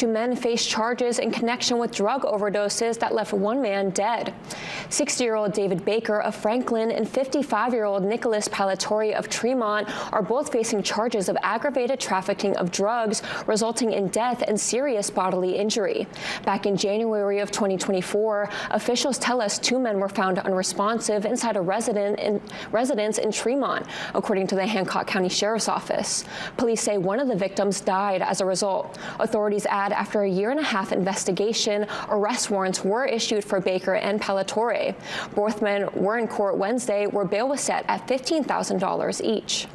Two men face charges in connection with drug overdoses that left one man dead. 60-year-old David Baker of Franklin and 55-year-old Nicholas Palatori of Tremont are both facing charges of aggravated trafficking of drugs resulting in death and serious bodily injury. Back in January of 2024, officials tell us two men were found unresponsive inside a residence in Tremont, according to the Hancock County Sheriff's Office. Police say one of the victims died as a result. Authorities add after a year-and-a-half investigation, arrest warrants were issued for Baker and Palatori. Both men were in court Wednesday, where bail was set at $15,000 each.